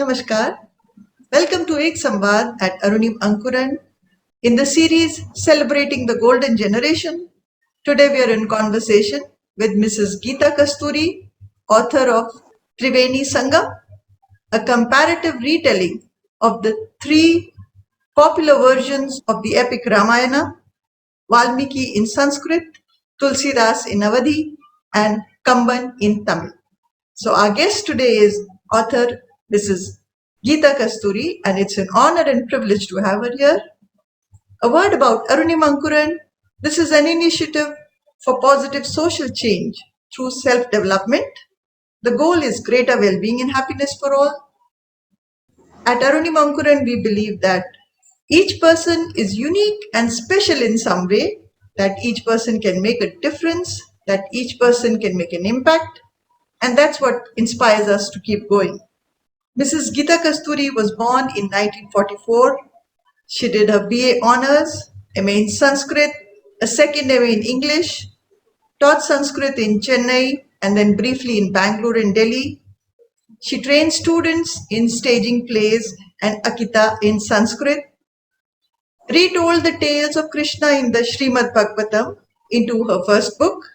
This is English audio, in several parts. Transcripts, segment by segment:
Namaskar. Welcome to Ek Samvaad at Arunima Ankuran. In the series celebrating the golden generation, today we are in conversation with Mrs.Geeta Kasturi, author of Triveni Sangam, a comparative retelling of the three popular versions of the epic Ramayana, Valmiki in Sanskrit, Tulsidas in Awadhi, and Kamban in Tamil. So our guest today is author Mrs. Geeta Kasturi, and it's an honor and privilege to have her here. A word about Arunima Ankuran. This is an initiative for positive social change through self-development. The goal is greater well-being and happiness for all. At Arunima Ankuran, we believe that each person is unique and special in some way, that each person can make a difference, that each person can make an impact, and that's what inspires us to keep going. Mrs. Geeta Kasturi was born in 1944. She did her BA Honours, MA in Sanskrit, a second MA in English, taught Sanskrit in Chennai and then briefly in Bangalore and Delhi. She trained students in staging plays and Akita in Sanskrit, retold the tales of Krishna in the Srimad Bhagvatam into her first book.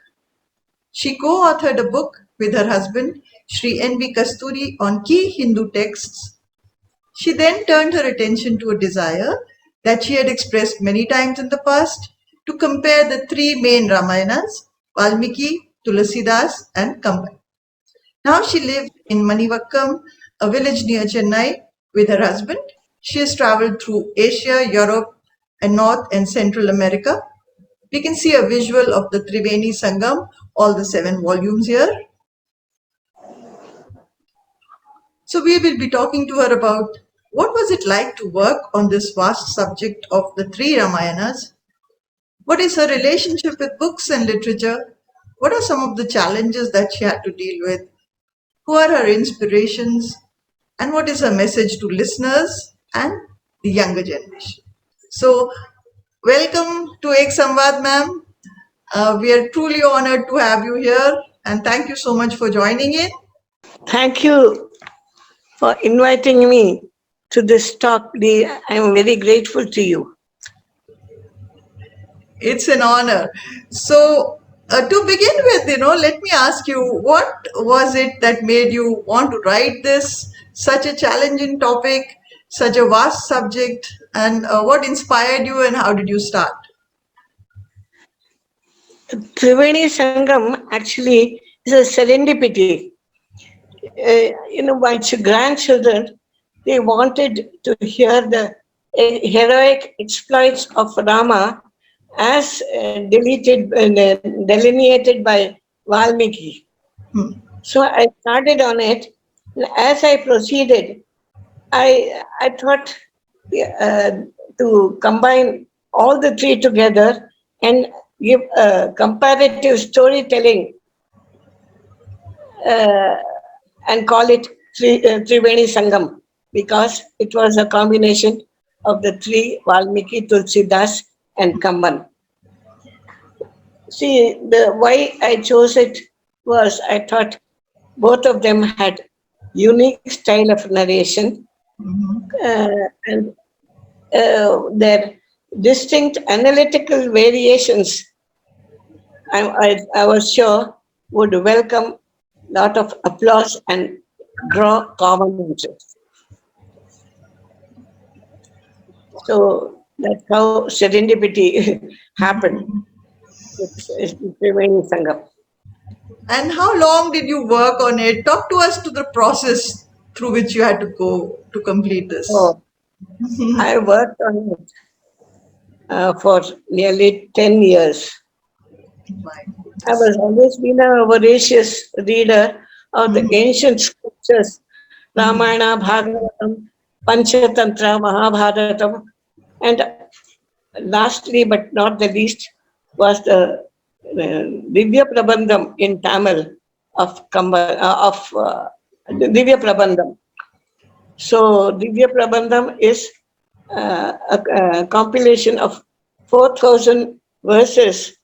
She co-authored a book with her husband, Sri N.V. Kasturi, on key Hindu texts. She then turned her attention to a desire that she had expressed many times in the past to compare the three main Ramayanas, Valmiki, Tulsidas, and Kamban. Now she lives in Manivakkam, a village near Chennai, with her husband. She has traveled through Asia, Europe, and North and Central America. We can see a visual of the Triveni Sangam, all the 7 volumes here. So we will be talking to her about what was it like to work on this vast subject of the 3 Ramayanas? What is her relationship with books and literature? What are some of the challenges that she had to deal with? Who are her inspirations? And what is her message to listeners and the younger generation? So, welcome to Ek Samvaad, ma'am. We are truly honored to have you here, and thank you so much for joining in. Thank you for inviting me to this talk. I am very grateful to you. It's an honor. So, to begin with, let me ask you, what was it that made you want to write this, such a challenging topic, such a vast subject, and what inspired you and how did you start? Triveni Sangam actually is a serendipity. My grandchildren, they wanted to hear the heroic exploits of Rama as delineated by Valmiki. So I started on it. As I proceeded, I thought to combine all the 3 together and give a comparative storytelling and call it Triveni Sangam, because it was a combination of the 3 Valmiki, Tulsidas, and Kamban. See, why I chose it was I thought both of them had unique style of narration, and their distinct analytical variations, I was sure, would welcome lot of applause and draw common interest. So that's how serendipity happened. It's Triveni Sangam. And how long did you work on it? Talk to us to the process through which you had to go to complete this. Oh, I worked on it for nearly 10 years. I was always been a voracious reader of the ancient scriptures, Ramayana, Bhagavatam, Panchatantra, Mahabharatam, and lastly but not the least was the Divya Prabandham in Tamil of Divya Prabandham. So Divya Prabandham is a compilation of 4,000 verses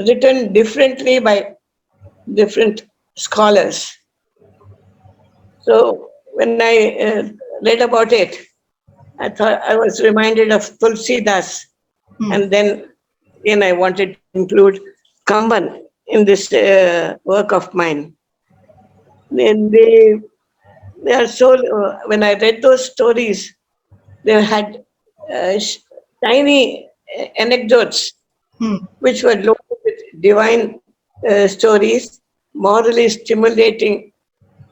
written differently by different scholars. So when I read about it, I thought I was reminded of Tulsidas, Hmm. and then again I wanted to include Kamban in this work of mine. Then they are so. When I read those stories, they had tiny anecdotes Hmm. which were loaded with divine stories, morally stimulating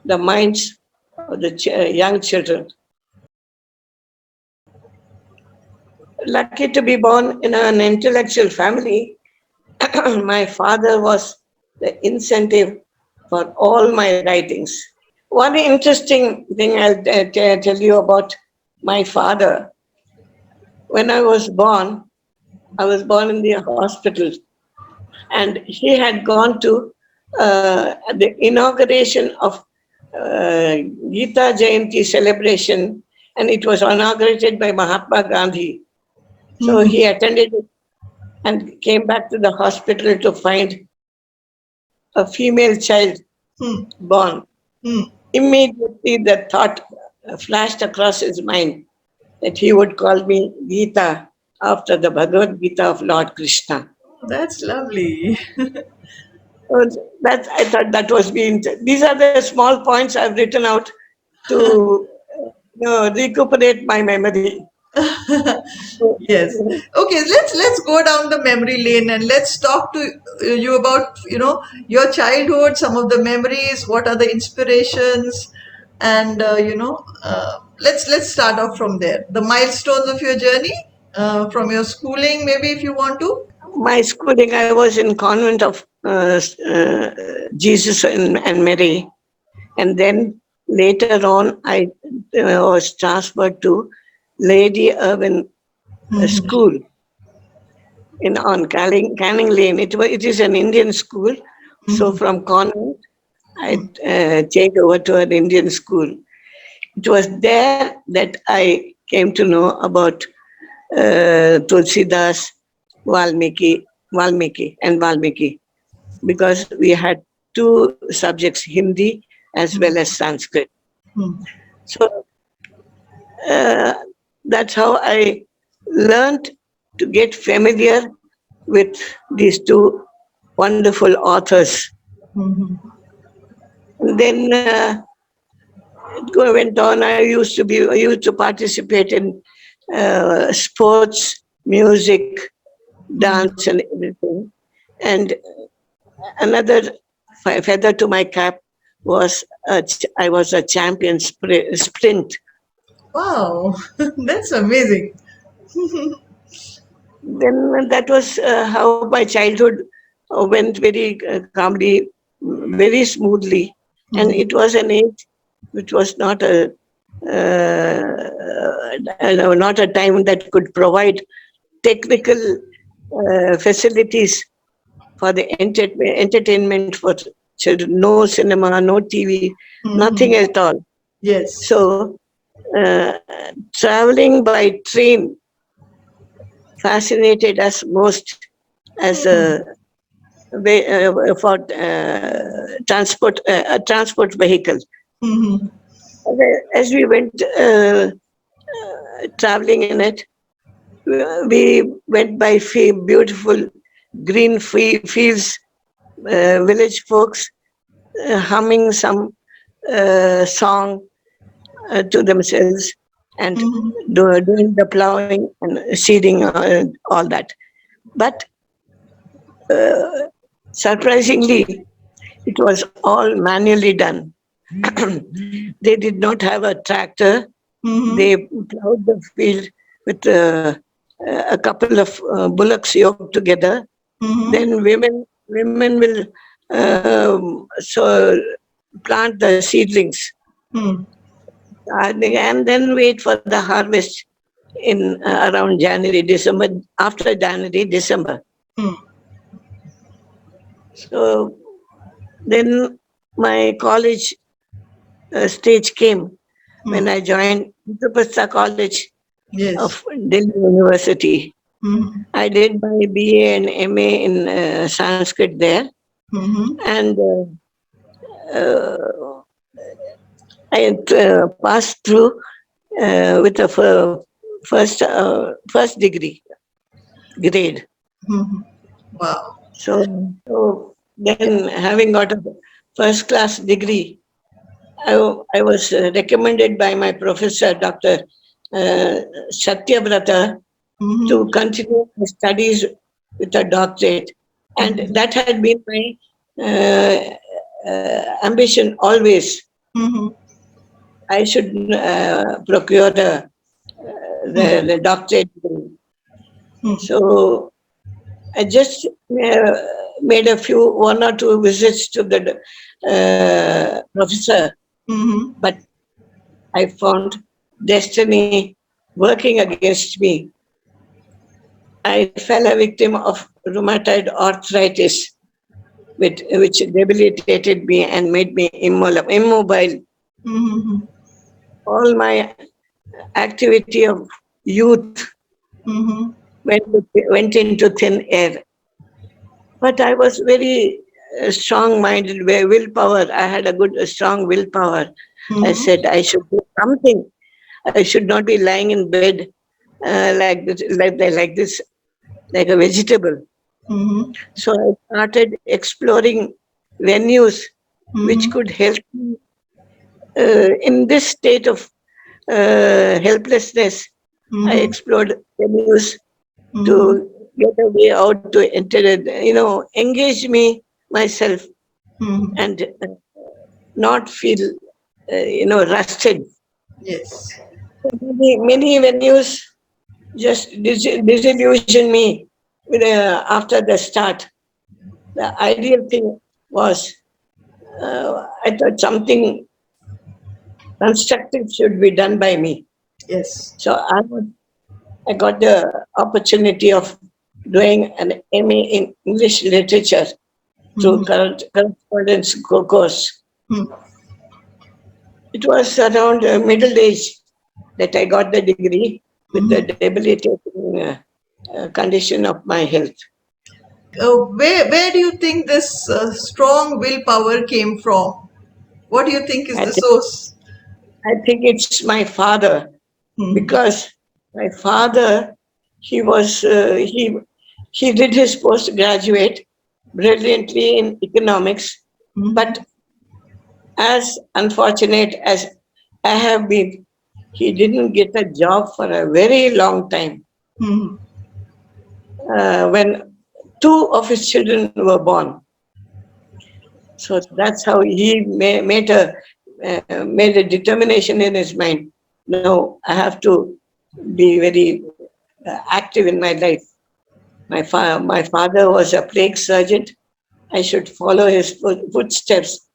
the minds of the young children. Lucky to be born in an intellectual family, my father was the incentive for all my writings. One interesting thing I'll tell you about my father. When I was born in the hospital, and he had gone to the inauguration of Gita Jayanti celebration, and it was inaugurated by Mahatma Gandhi. So Hmm. he attended it and came back to the hospital to find a female child Hmm. born. Hmm. Immediately, the thought flashed across his mind that he would call me Gita after the Bhagavad Gita of Lord Krishna. That's lovely. So that I thought that was being. These are the small points I've written out to recuperate my memory. So, Yes. Okay, let's go down the memory lane and let's talk to you about, your childhood, some of the memories, what are the inspirations, and let's start off from there. The milestones of your journey, from your schooling, maybe if you want to. my schooling, I was in convent of Jesus and Mary, and then later on, I was transferred to Lady Irwin Hmm. School in on Canning Lane. It is an Indian school, so Hmm. from convent I Hmm. changed over to an Indian school. It was there that I came to know about Tulsidas, Valmiki, because we had two subjects, Hindi as well as Sanskrit. Hmm. So uh, that's how I learned to get familiar with these two wonderful authors. Hmm. Then it went on. I used to participate in sports, music, dance, and everything. And another feather to my cap was I was a champion sprint. Wow, that's amazing. Then that was how my childhood went very calmly, very smoothly, and Hmm. it was an age which was not a time that could provide technical facilities for the entertainment for children. No cinema, no TV, nothing Hmm. at all. Yes. So, uh, traveling by train fascinated us most as a way for a transport vehicle. Hmm. As we went traveling in it, we went by beautiful green fields, village folks humming some song to themselves and Hmm. doing the plowing and seeding, all that. But uh, surprisingly, it was all manually done. They did not have a tractor. Hmm. They plowed the field with a couple of bullocks yoked together. Hmm. Then women will so plant the seedlings, Hmm. and then wait for the harvest in around January, December. After January, December. Hmm. So then my college stage came when Hmm. I joined Indraprastha College Yes. of Delhi University. Hmm. I did my BA and MA in Sanskrit there, Hmm. and uh, I passed through with a first degree grade. Wow. So then, having got a first class degree, I was recommended by my professor, Dr. Uh, Satyavrata, to continue my studies with a doctorate. And that had been my ambition always. I should procure the doctorate degree. So I just made one or two visits to the professor, but I found destiny working against me. I fell a victim of rheumatoid arthritis, which debilitated me and made me immobile. All my activity of youth went into thin air. But I was very strong-minded, where willpower. I had a good, strong willpower. I said I should do something. I should not be lying in bed like this, like a vegetable. So I started exploring venues which could help me in this state of helplessness. I explored venues to get a way out, to enter it, engage me myself and not feel, rusted. Yes. Many venues just disillusion me after the start. The ideal thing was, I thought something constructive should be done by me. Yes. So I got the opportunity of doing an MA in English literature through correspondence course. It was around middle age that I got the degree with the debilitating condition of my health. Where do you think this strong willpower came from? What do you think is I the think, source? I think it's my father, because my father, he was he did his postgraduate brilliantly in economics, but as unfortunate as I have been, he didn't get a job for a very long time. When two of his children were born, so that's how he made a determination in his mind. No, I have to be very active in my life. My father was a plague surgeon. I should follow his footsteps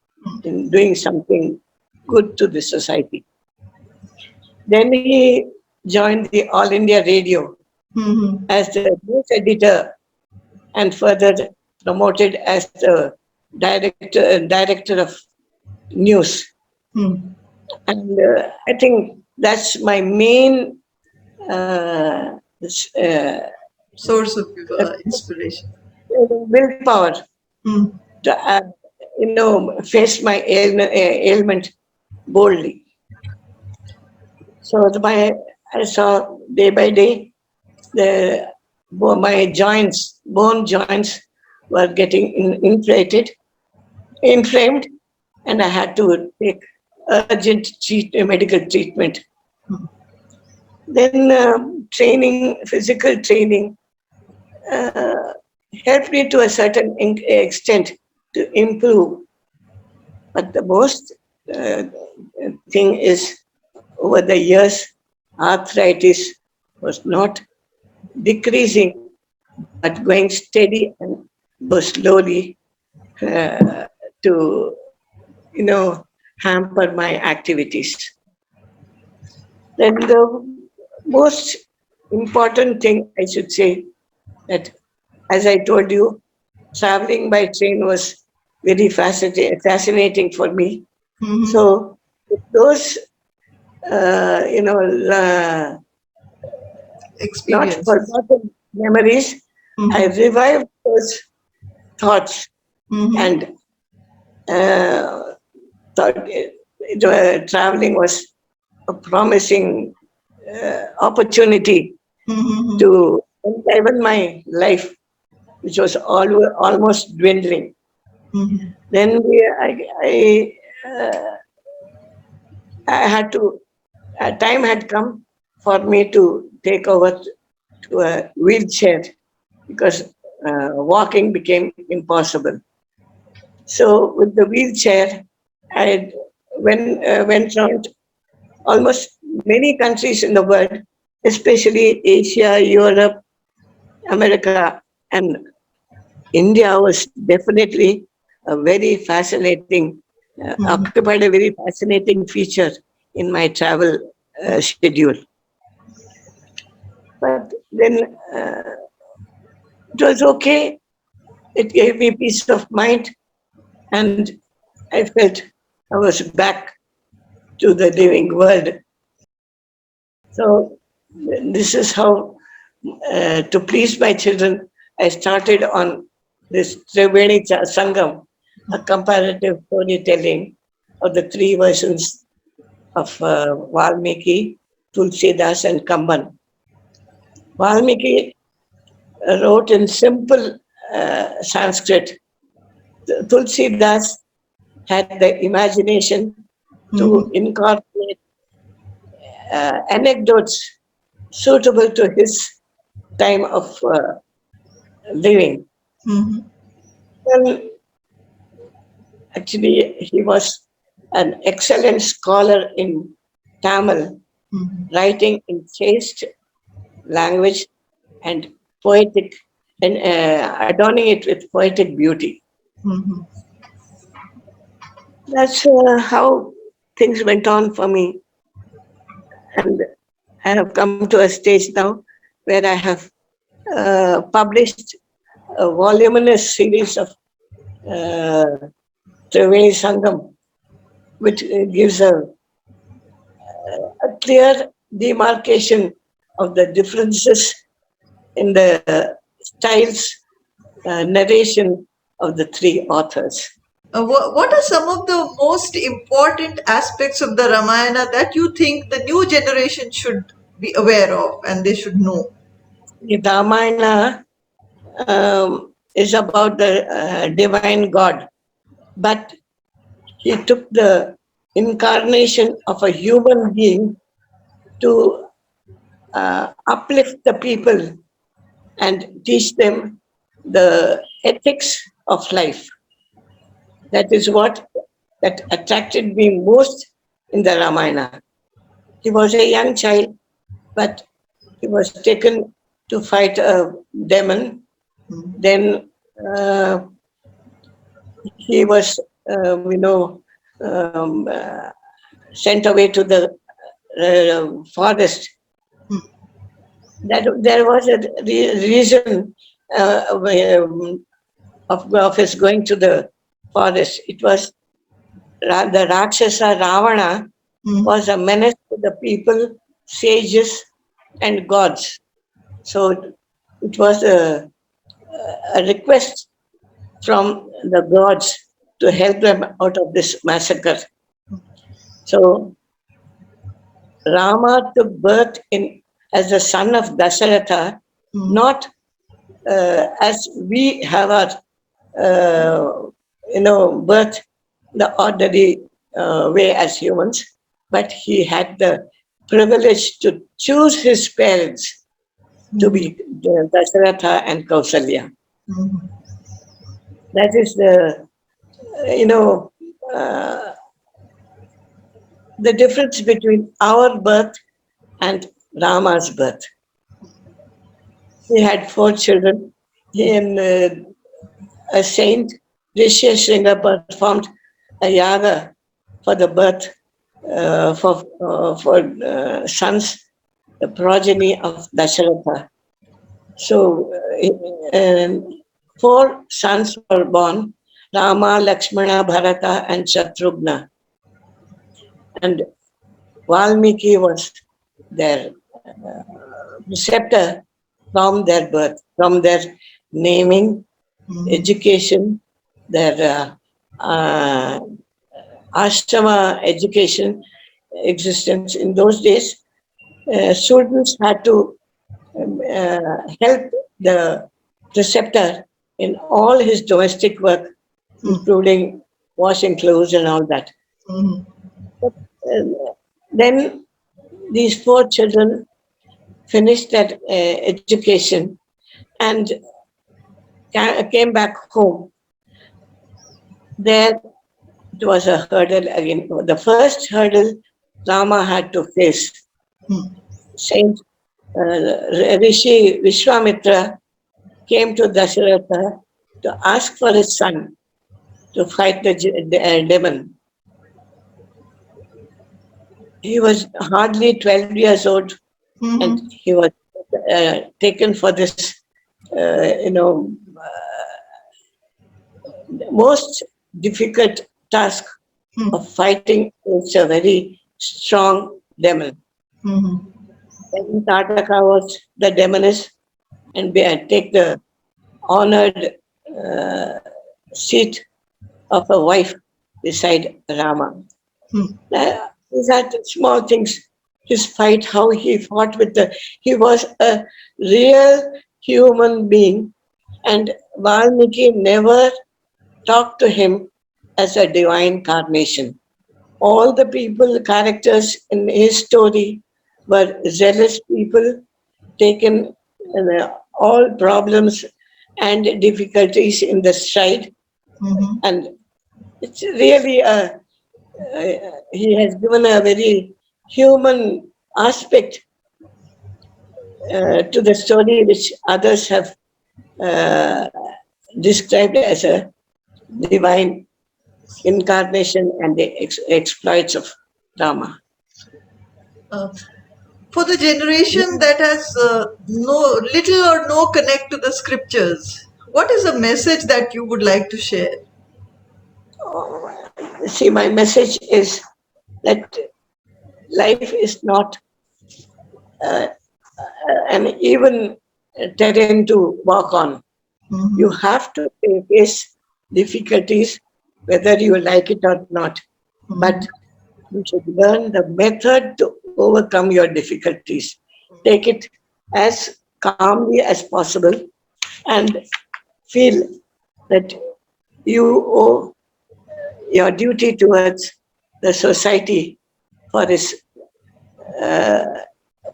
in doing something good to the society. Then he joined the All India Radio as the news editor, and further promoted as the director of news. And I think that's my main Source of inspiration. willpower to face my ailment boldly. So I saw day by day my bone joints were getting inflamed, and I had to take urgent medical treatment. Then physical training uh, helped me to a certain extent to improve. But the most thing is, over the years, arthritis was not decreasing, but going steady and go slowly to, hamper my activities. Then the most important thing I should say, that, as I told you, traveling by train was very fascinating for me. So with those, not Experiences. forgotten memories, I revived those thoughts and thought, traveling was a promising opportunity Mm-hmm. to enliven my life, which was almost dwindling. Mm-hmm. Then I had to, time had come for me to take over to a wheelchair because walking became impossible. So with the wheelchair, I went around almost many countries in the world, especially Asia, Europe, America, and India was definitely a very fascinating, Mm-hmm. occupied a very fascinating feature in my travel schedule. But then it was okay. It gave me peace of mind, and I felt I was back to the living world. So this is how, to please my children, I started on this Triveni Sangam, a comparative storytelling of the three versions of Valmiki, Tulsidas, and Kamban. Valmiki wrote in simple Sanskrit. Tulsidas had the imagination to Mm-hmm. incorporate anecdotes suitable to his time of living. Mm-hmm. Well, actually, he was an excellent scholar in Tamil, Mm-hmm. writing in chaste language and poetic, and adorning it with poetic beauty. Mm-hmm. That's how things went on for me. And I have come to a stage now where I have published a voluminous series of uh, Triveni Sangam, which gives a clear demarcation of the differences in the styles, narration of the three authors. What are some of the most important aspects of the Ramayana that you think the new generation should be aware of and they should know? The Ramayana is about the divine God, but he took the incarnation of a human being to uplift the people and teach them the ethics of life. That is what that attracted me most in the Ramayana. He was a young child, but he was taken to fight a demon. Then uh, he was, um, uh, sent away to the forest. That there was a reason of his going to the forest. It was the Rakshasa Ravana Mm-hmm. was a menace to the people, sages, and gods. So it was a request from the gods to help them out of this massacre. So Rama took birth in as the son of Dasharatha, not as we have our birth the ordinary way as humans, but he had the privilege to choose his parents to Mm-hmm. be Dasharatha and Kausalya. Mm-hmm. That is you know, uh, the difference between our birth and Rama's birth. He had four children. He and a saint, Rishi Shringa, performed a yaga for the birth for sons, the progeny of Dasharatha. So four sons were born: Rama, Lakshmana, Bharata, and Shatrughna. And Valmiki was their preceptor from their birth, from their naming, Mm-hmm. education, their ashrama education existence in those days, students had to help the preceptor in all his domestic work, including washing clothes and all that. But, then these four children finished that education and came back home. There it was a hurdle again. The first hurdle Rama had to face. Saint Rishi Vishwamitra came to Dasharatha to ask for his son to fight the demon. He was hardly 12 years old, and he was taken for this, most difficult task of fighting against a very strong demon. And Tataka was the demoness and take the honored seat of a wife beside Rama. These are small things. His fight, how he fought he was a real human being, and Valmiki never talked to him as a divine carnation. All the characters in his story were zealous people, taken all problems and difficulties in the stride. And it's really he has given a very human aspect to the story, which others have described as a divine incarnation and the exploits of Rama. For the generation that has little or no connect to the scriptures, what is the message that you would like to share? See, my message is that life is not an even terrain to walk on. You have to face difficulties, whether you like it or not. But you should learn the method to overcome your difficulties. Take it as calmly as possible and feel that you owe your duty towards the society for its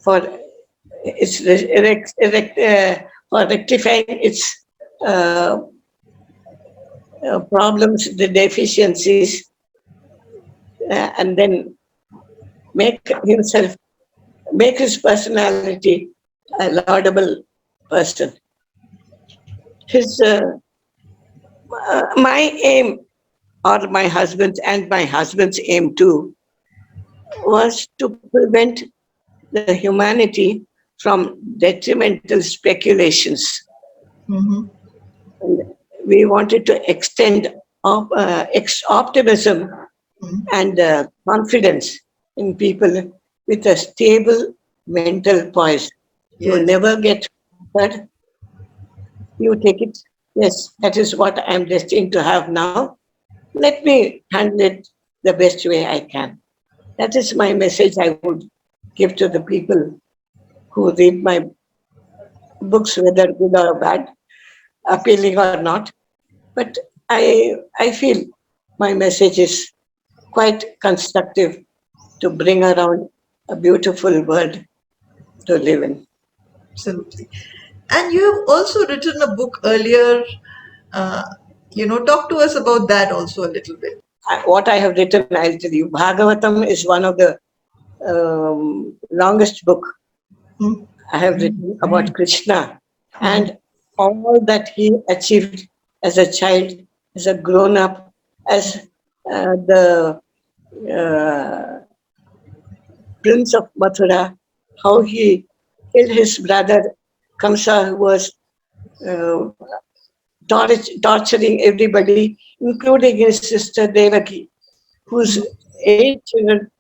for rectifying its problems, the deficiencies, and then make his personality a laudable person. My aim, or my husband's aim too, was to prevent the humanity from detrimental speculations. And we wanted to extend optimism and confidence in people with a stable mental poise. You never get hurt. You take it, yes, that is what I am destined to have now. Let me handle it the best way I can. That is my message I would give to the people who read my books, whether good or bad, appealing or not. But I feel my message is quite constructive to bring around a beautiful world to live in. Absolutely. And you have also written a book earlier. Talk to us about that also a little bit. What I have written, I'll tell you. Bhagvatam is one of the longest book I have written about Krishna and all that he achieved as a child, as a grown-up, as the prince of Mathura, how he killed his brother Kamsa, who was torturing everybody, including his sister Devaki, whose 7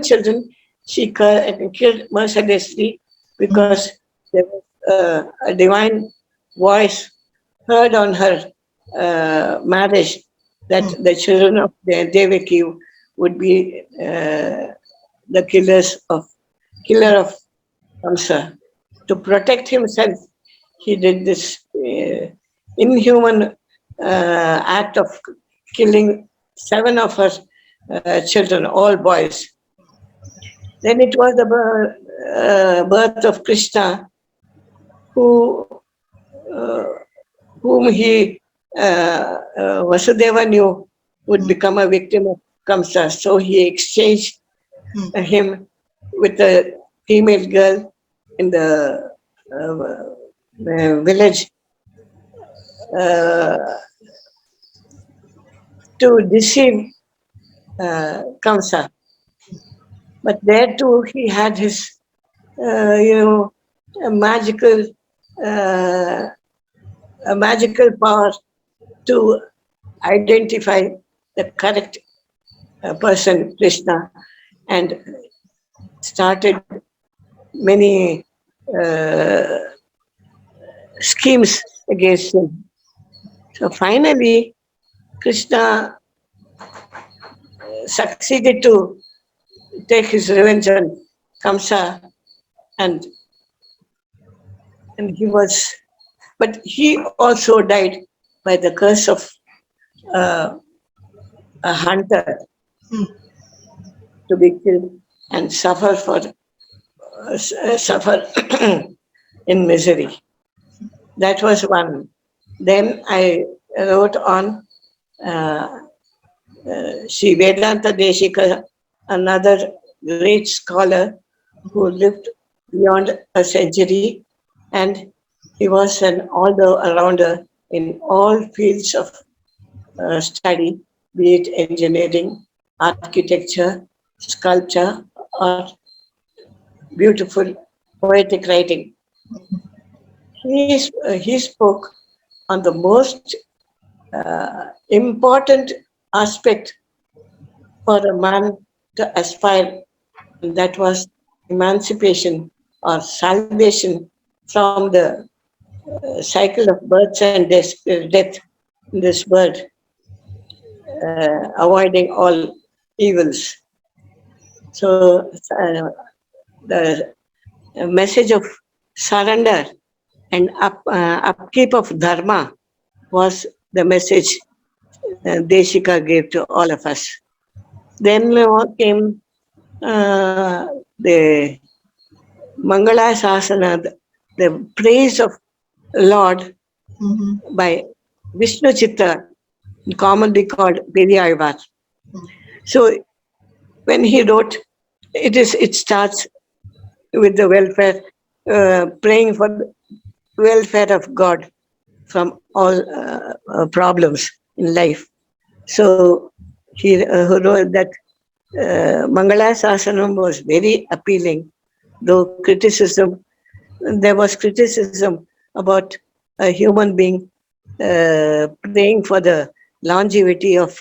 children she killed mercilessly because there was a divine voice heard on her marriage that the children of Devaki would be the killer of Kamsa. To protect himself, he did this inhuman act of killing 7 of her children, all boys. Then it was the birth of Krishna, who uh, whom he Vasudeva knew would become a victim of Kamsa. So he exchanged him with a female girl in the village uh, to deceive Kamsa. But there too he had his, a magical, uh, a magical power to identify the correct person, Krishna, and started many schemes against him. So finally, Krishna succeeded to take his revenge on Kamsa, and and he was, but he also died by the curse of uh, a hunter to be killed and suffer in misery. That was one. Then I wrote on Sri Vedanta Deshika, another great scholar who lived beyond a century, and he was an all-rounder in all fields of study, be it engineering, architecture, sculpture, or beautiful poetic writing. He spoke on the most important aspect for a man to aspire, and that was emancipation or salvation from the cycle of births and death in this world, avoiding all evils. So the message of surrender and upkeep of Dharma was the message Deshika gave to all of us. Then came the Mangala Sasana, the praise of Lord by Vishnu Chitta, commonly called Periyalvar. So when he wrote, it starts with the welfare, praying for the welfare of God from all problems in life. So he wrote that Mangala Sasanam was very appealing, though there was criticism about a human being praying for the longevity of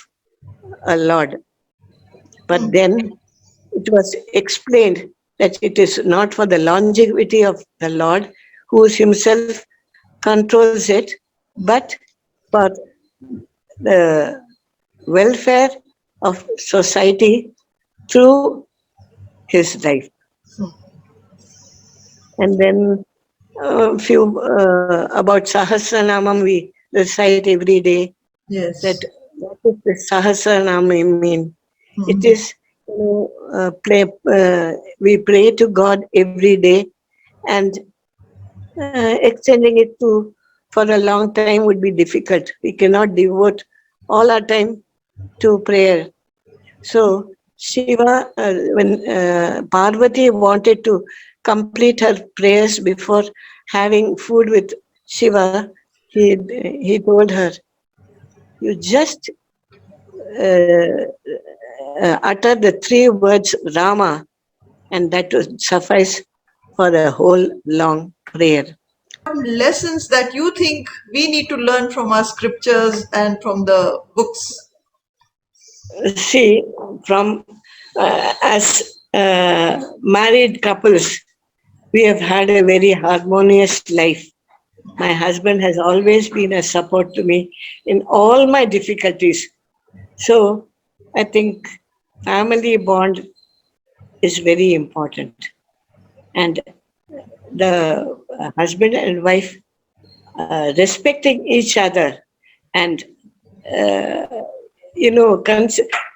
a Lord. But then it was explained that it is not for the longevity of the Lord, who himself controls it, but for the welfare of society through his life. And then a few about Sahasranamam we recite every day. That what does the Sahasranamam mean? It is we pray to God every day, and extending it to for a long time would be difficult. We cannot devote all our time to prayer. So Shiva, when Parvati wanted to complete her prayers before having food with Shiva, he told her, "You just utter the 3 words Rama, and that would suffice for a whole long prayer." Lessons that you think we need to learn from our scriptures and from the books? See, from as married couples, we have had a very harmonious life. My husband has always been a support to me in all my difficulties. So I think family bond is very important, and the husband and wife respecting each other and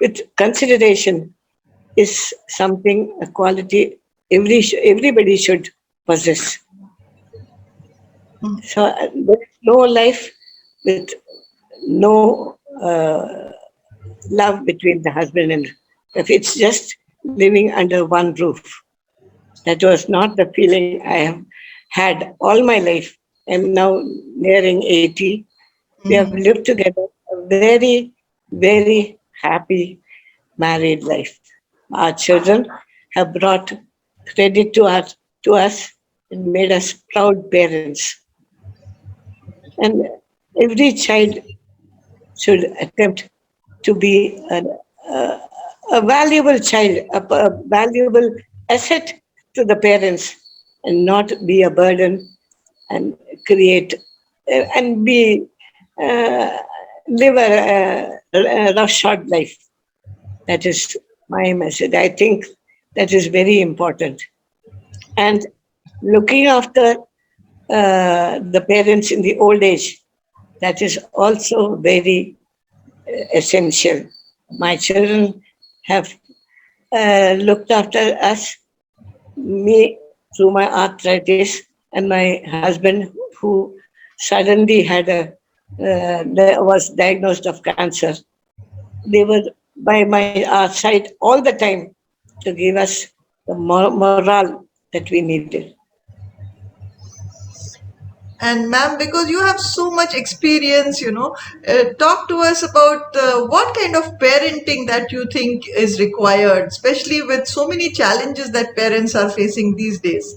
with consideration is something, a quality everybody should possess. So there is no life with no love between the husband and if it's just living under one roof. That was not the feeling I have had all my life. I'm now nearing 80. We have Mhm. lived together a very, very happy married life. Our children have brought credit to us and made us proud parents. And every child should attempt to be a valuable child, a valuable asset to the parents, and not be a burden and create and be uh, live a rough short life. That is my message. I think that is very important. And looking after the parents in the old age, that is also very essential. My children have looked after us, me through my arthritis, and my husband who suddenly was diagnosed of cancer. They were by our side all the time to give us the morale that we needed. And ma'am, because you have so much experience, talk to us about what kind of parenting that you think is required, especially with so many challenges that parents are facing these days.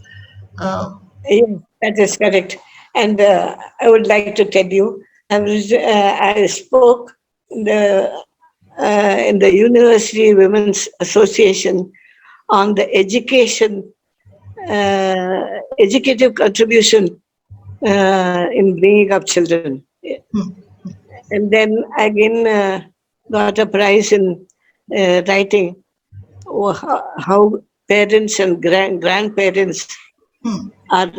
Um, Yes, that is correct. And I would like to tell you, I spoke in the University Women's Association on the educative contribution in bringing up children. And then again got a prize in writing how parents and grandparents are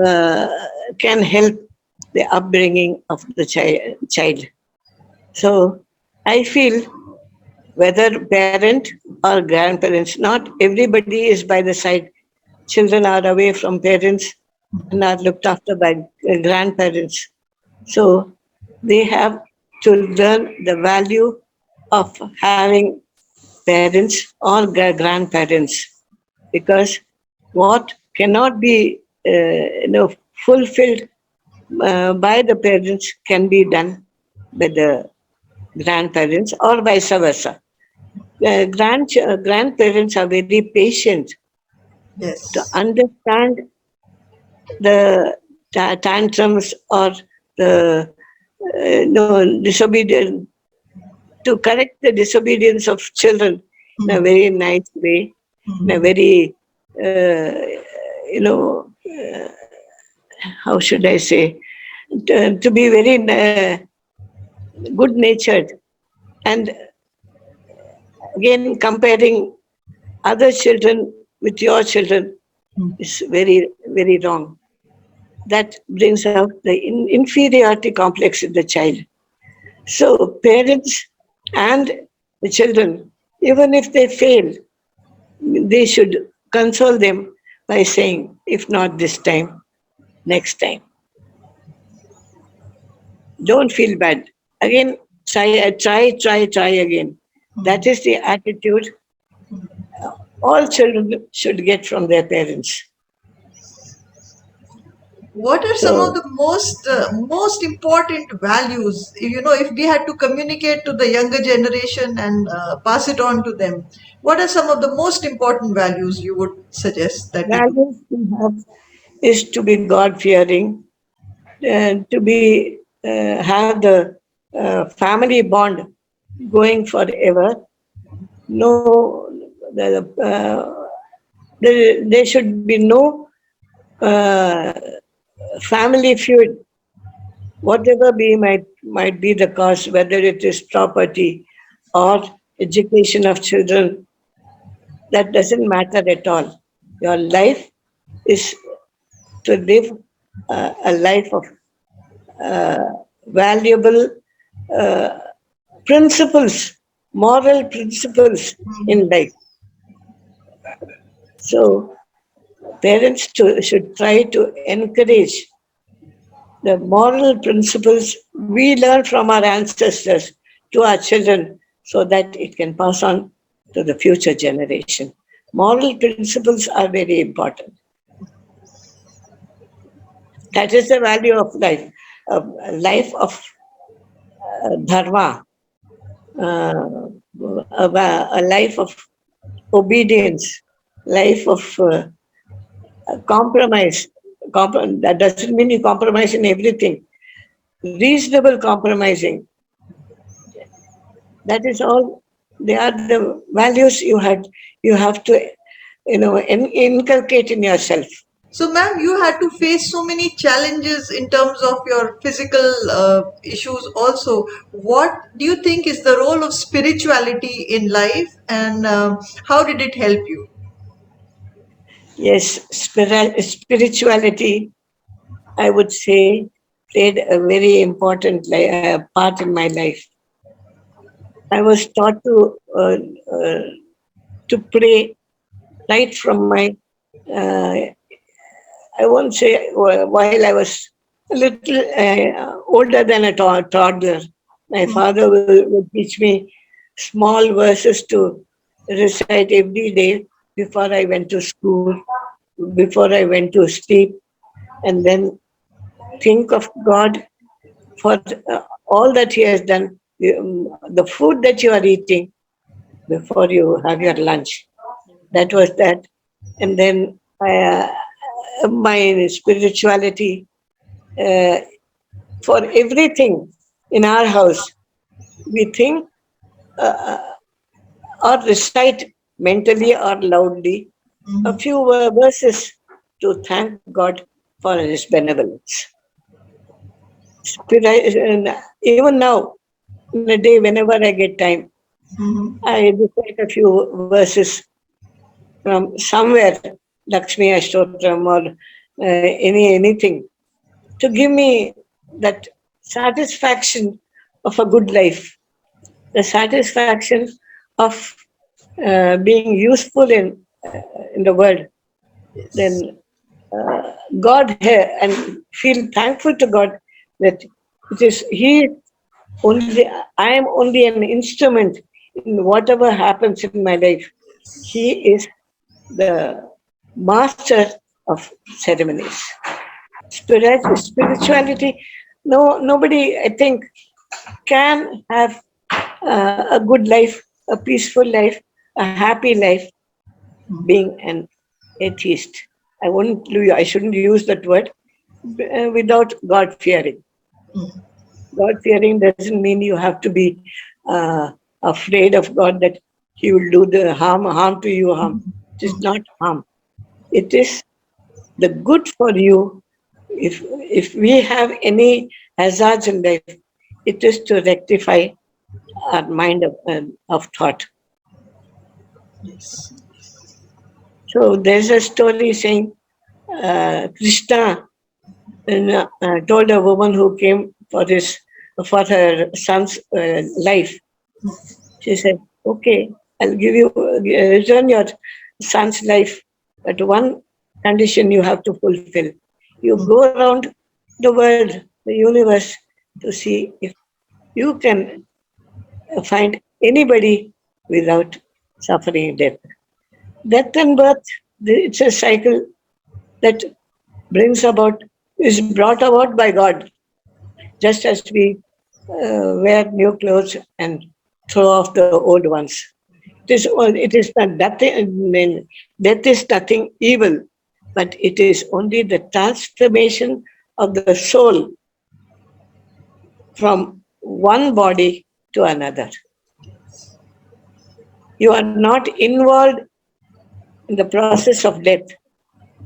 uh, can help the upbringing of the child. So I feel whether parent or grandparents, not everybody is by the side. Children are away from parents and are looked after by grandparents. So they have to learn the value of having parents or grandparents because what cannot be fulfilled by the parents can be done by the grandparents or vice versa. Grandparents are very patient to yes. understand the tantrums or the disobedience, to correct the disobedience of children in a very nice way, in a very, how should I say, to be very good natured. And again, comparing other children with your children is very, very wrong. That brings out the inferiority complex in the child. So, parents and the children, even if they fail, they should console them by saying, if not this time, next time. Don't feel bad. Again, try again. That is the attitude all children should get from their parents. What are some of So, the most important values? If we had to communicate to the younger generation and pass it on to them, what are some of the most important values you would suggest that we do? values to have is to be God fearing, to be have the family bond going forever. No, there should be no uh, family feud, whatever be might be the cause, whether it is property or education of children, that doesn't matter at all. Your life is to live a life of uh, valuable uh, principles, moral principles in life. So parents should try to encourage the moral principles we learn from our ancestors to our children so that it can pass on to the future generation. Moral principles are very important. That is the value of life, a life of dharma, uh, a life of obedience, life of compromise. That doesn't mean you compromise in everything. Reasonable compromising. That is all. They are the values you have to inculcate in yourself. So, ma'am, you had to face so many challenges in terms of your physical issues also. What do you think is the role of spirituality in life, and how did it help you? Yes, spirituality, I would say, played a very important part in my life. I was taught to pray right from my uh, I won't say while I was a little older than a toddler. My father would teach me small verses to recite every day before I went to school, before I went to sleep, and then think of God for all that He has done, the food that you are eating before you have your lunch. That was that. And then my spirituality uh, for everything in our house. We think or recite mentally or loudly a Mhm. few verses to thank God for His benevolence. And even now, in a day, whenever I get time, Mhm. I recite a few verses from somewhere, Lakshmi Ashtotram or anything, to give me that satisfaction of a good life, the satisfaction of being useful in the world, Yes. then God here and feel thankful to God that it is He only, I am only an instrument in whatever happens in my life. He is the master of ceremonies. Spirituality, no, nobody, I think, can have a good life, a peaceful life, a happy life being an atheist. I shouldn't use that word without God fearing. God fearing doesn't mean you have to be afraid of God that He will do the harm to you. Harm. It is not harm. It is the good for you. If we have any hazards in life, it is to rectify our mind of thought. Yes. So there's a story saying Krishna told a woman who came for her son's life. She said, "Okay, I'll give you return your son's life, but one condition you have to fulfill. You go around the world, the universe, to see if you can find anybody without suffering death. Death and birth, it's a cycle that brings about is brought about by God, just as we wear new clothes and throw off the old ones. It is not nothing. I mean, death is nothing evil, but it is only the transformation of the soul from one body to another. You are not involved in the process of death,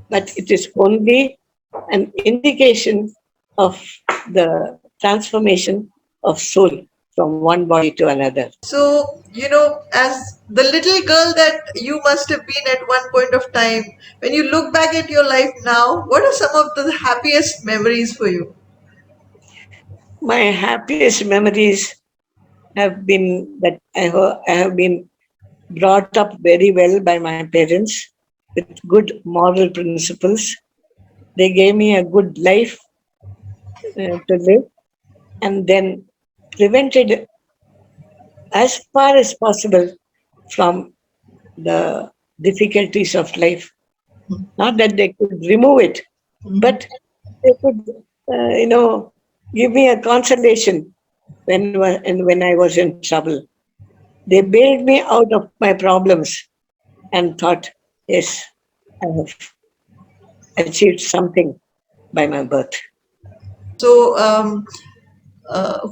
but it is only an indication of the transformation of soul. from one body to another. So, as the little girl that you must have been at one point of time, when you look back at your life now, what are some of the happiest memories for you? My happiest memories have been that I have been brought up very well by my parents with good moral principles. They gave me a good life to live, and then prevented as far as possible from the difficulties of life. Not that they could remove it, Mhm. but they could, give me a consolation when I was in trouble. They bailed me out of my problems and thought, yes, I have achieved something by my birth. So,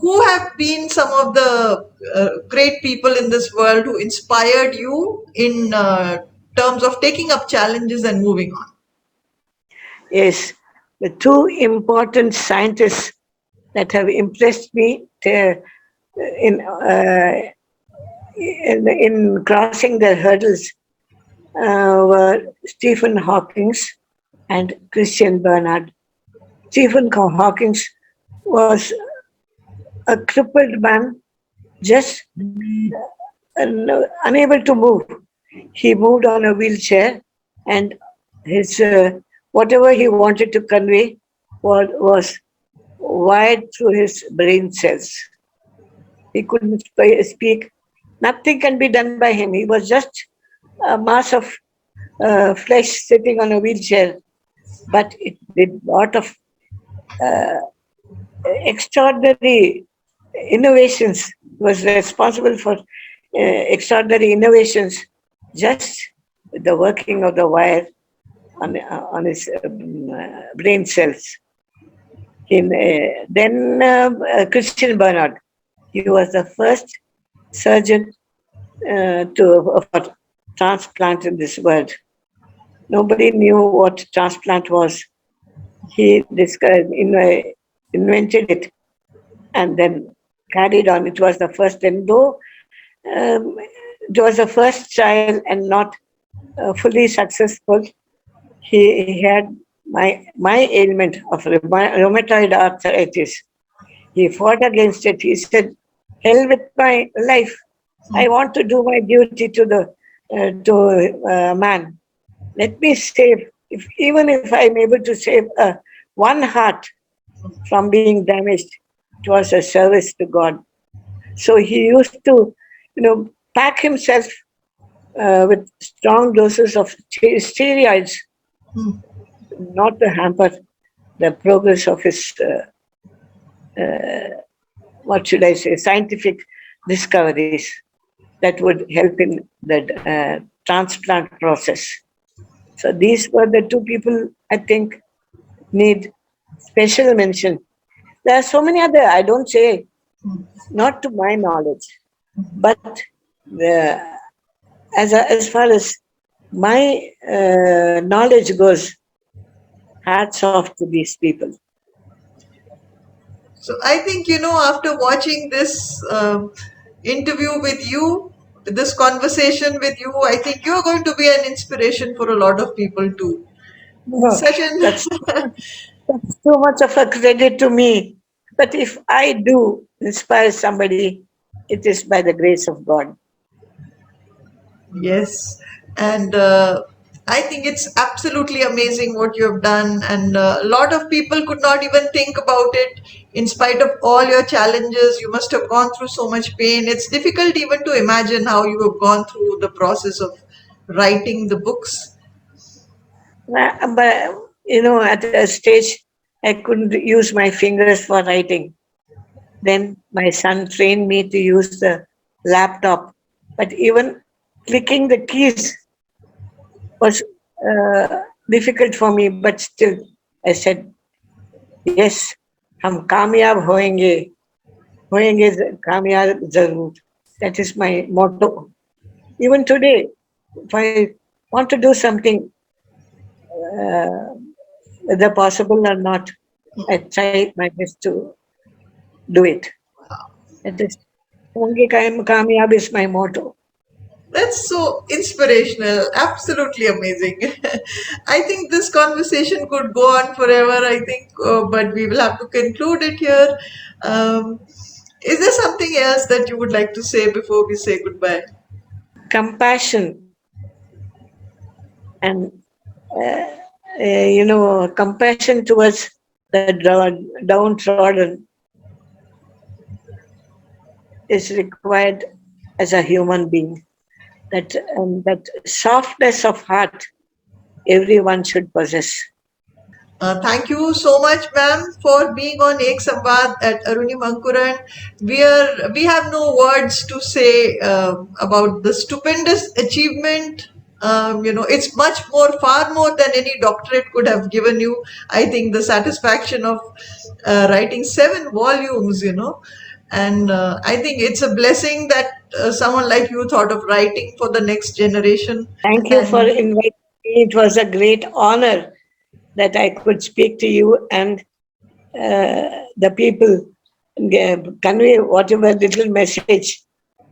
who have been some of the great people in this world who inspired you in terms of taking up challenges and moving on? Yes, the two important scientists that have impressed me in, uh, in crossing the hurdles were Stephen Hawking and Christian Barnard. Stephen Hawking was a crippled man, just unable to move. He moved on a wheelchair, and his whatever he wanted to convey was wired through his brain cells. He couldn't speak. Nothing can be done by him. He was just a mass of flesh sitting on a wheelchair, but it did lot of uh, extraordinary innovations. He was responsible for extraordinary innovations just with the working of the wire on his brain cells. Then Christian Barnard, he was the first surgeon for transplant in this world. Nobody knew what transplant was. He invented it and then carried on. It was the first, and though it was the first trial and not fully successful, he had my ailment of rheumatoid arthritis. He fought against it. He said, "Hell with my life. I want to do my duty to man. Let me save. Even if I'm able to save one heart from being damaged, it was a service to God." So he used to, pack himself with strong doses of steroids, Hmm. not to hamper the progress of his, what should I say, scientific discoveries that would help in the transplant process. So these were the two people I think need special mention. There are so many other, I don't say, not to my knowledge, but the, as far as my knowledge goes, hats off to these people. So I think, after watching this interview with you, this conversation with you, I think you're going to be an inspiration for a lot of people too. No, Such an that's too much of a credit to me. But if I do inspire somebody, it is by the grace of God. Yes, and I think it's absolutely amazing what you have done, and a lot of people could not even think about it. In spite of all your challenges, you must have gone through so much pain. It's difficult even to imagine how you have gone through the process of writing the books. But at a stage, I couldn't use my fingers for writing. Then my son trained me to use the laptop. But even clicking the keys was difficult for me. But still, I said, yes, हम कामयाब होएंगे होएंगे कामयाब जरूर. That is my motto. Even today, if I want to do something, uh, whether possible or not, I try my best to do it. It is. Honge Kamyab is my motto. That's so inspirational, absolutely amazing. I think this conversation could go on forever, I think, but we will have to conclude it here. Um, is there something else that you would like to say before we say goodbye? Compassion and compassion towards the downtrodden is required as a human being. That softness of heart everyone should possess. Thank you so much, ma'am, for being on Ek Samvaad at Arunima Ankuran. We have no words to say about the stupendous achievement. It's much more, far more than any doctorate could have given you. I think the satisfaction of writing 7 volumes, and I think it's a blessing that someone like you thought of writing for the next generation. Thank you for And inviting me. It was a great honor that I could speak to you and the people, convey whatever little message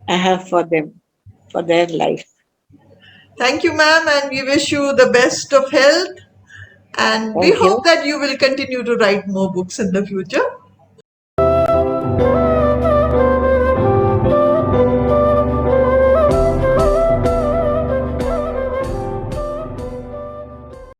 I have for them, for their life. thank you, ma'am, and we wish you the best of health. And we Thank hope you. that you will continue to write more books in the future.